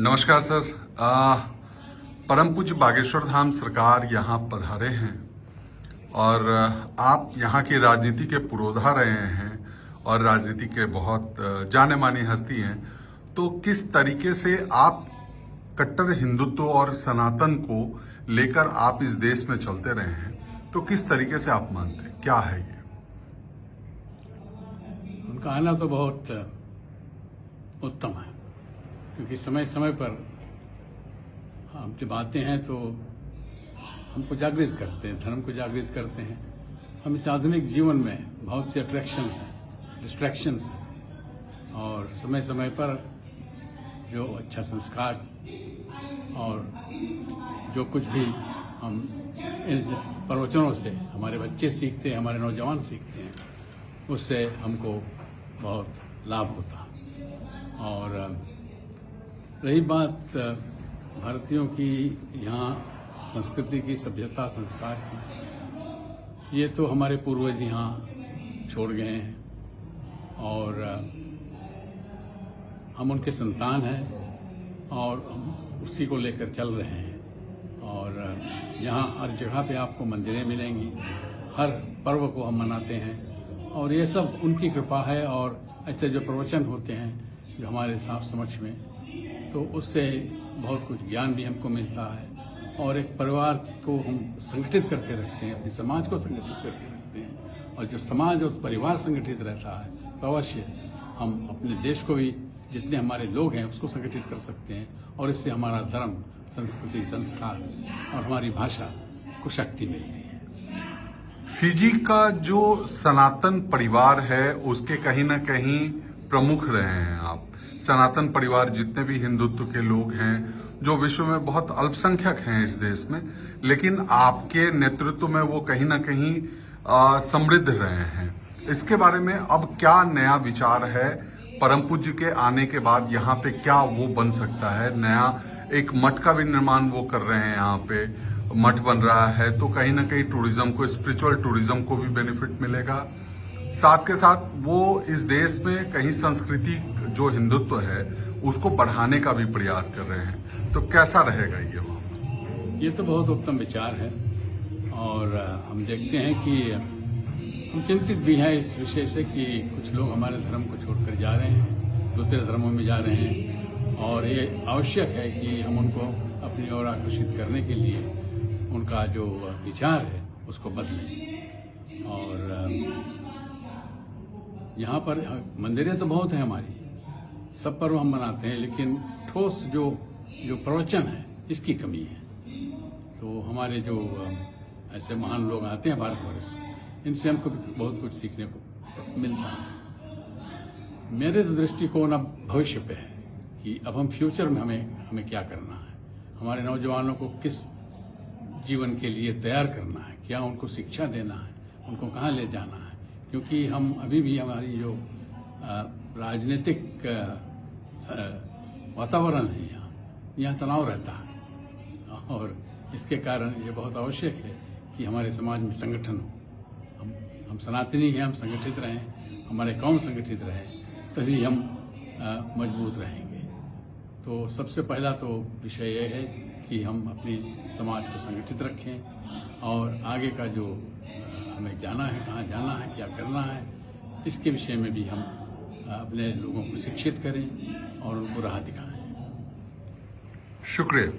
नमस्कार सर। परम पूज्य बागेश्वर धाम सरकार यहाँ पधारे हैं और आप यहाँ की राजनीति के पुरोधा रहे हैं और राजनीति के बहुत जाने मानी हस्ती हैं। तो किस तरीके से आप कट्टर हिंदुत्व और सनातन को लेकर आप इस देश में चलते रहे हैं, तो किस तरीके से आप मानते हैं, क्या है ये? उनका आना तो बहुत उत्तम है, क्योंकि समय समय पर हम जब आते हैं तो हमको जागृत करते हैं, धर्म को जागृत करते हैं। हम इस आधुनिक जीवन में बहुत सी अट्रैक्शंस हैं, डिस्ट्रैक्शंस हैं, और समय समय पर जो अच्छा संस्कार और जो कुछ भी हम इन प्रवचनों से हमारे बच्चे सीखते हैं, हमारे नौजवान सीखते हैं, उससे हमको बहुत लाभ होता है। और रही बात भारतीयों की यहाँ संस्कृति की, सभ्यता, संस्कार की, ये तो हमारे पूर्वज यहाँ छोड़ गए हैं और हम उनके संतान हैं और हम उसी को लेकर चल रहे हैं। और यहाँ हर जगह पे आपको मंदिरें मिलेंगी, हर पर्व को हम मनाते हैं और ये सब उनकी कृपा है। और ऐसे जो प्रवचन होते हैं जो हमारे साफ समझ में, तो उससे बहुत कुछ ज्ञान भी हमको मिलता है और एक परिवार को हम संगठित करके रखते हैं, अपने समाज को संगठित करके रखते हैं। और जब समाज और परिवार संगठित रहता है तो अवश्य हम अपने देश को भी, जितने हमारे लोग हैं, उसको संगठित कर सकते हैं और इससे हमारा धर्म, संस्कृति, संस्कार और हमारी भाषा को शक्ति मिलती है। फिजी का जो सनातन परिवार है उसके कहीं ना कहीं प्रमुख रहे हैं आप। सनातन परिवार जितने भी हिंदुत्व के लोग हैं, जो विश्व में बहुत अल्पसंख्यक हैं इस देश में, लेकिन आपके नेतृत्व में वो कहीं ना कहीं समृद्ध रहे हैं। इसके बारे में अब क्या नया विचार है? परम पूज्य के आने के बाद यहाँ पे क्या वो बन सकता है? नया एक मठ का भी निर्माण वो कर रहे हैं, यहाँ पे मठ बन रहा है, तो कहीं ना कहीं टूरिज्म को, स्पिरिचुअल टूरिज्म को भी बेनिफिट मिलेगा। साथ के साथ वो इस देश में कहीं संस्कृति जो हिंदुत्व है उसको बढ़ाने का भी प्रयास कर रहे हैं, तो कैसा रहेगा ये वहाँ? ये तो बहुत उत्तम विचार है और हम देखते हैं कि हम चिंतित भी हैं इस विषय से कि कुछ लोग हमारे धर्म को छोड़कर जा रहे हैं, दूसरे धर्मों में जा रहे हैं। और ये आवश्यक है कि हम उनको अपनी ओर आकर्षित करने के लिए उनका जो विचार है उसको बदलें। और यहाँ पर मंदिरें तो बहुत हैं हमारी, सब पर्व हम मनाते हैं, लेकिन ठोस जो प्रवचन है इसकी कमी है। तो हमारे जो ऐसे महान लोग आते हैं भारतवर्ष, इनसे हमको बहुत कुछ सीखने को मिलता है। मेरे तो दृष्टिकोण अब भविष्य पे है कि अब हम फ्यूचर में हमें क्या करना है, हमारे नौजवानों को किस जीवन के लिए तैयार करना है, क्या उनको शिक्षा देना है, उनको कहाँ ले जाना है। क्योंकि हम अभी भी, हमारी जो राजनीतिक वातावरण है यहाँ तनाव रहता है और इसके कारण ये बहुत आवश्यक है कि हमारे समाज में संगठन हो। हम सनातनी हैं, हम संगठित रहें, हमारे कौम संगठित रहे, तभी हम मजबूत रहेंगे। तो सबसे पहला तो विषय ये है कि हम अपनी समाज को संगठित रखें और आगे का जो हमें जाना है, कहाँ जाना है, क्या करना है, इसके विषय में भी हम अपने लोगों को शिक्षित करें और उनको राह दिखाएं। शुक्रिया।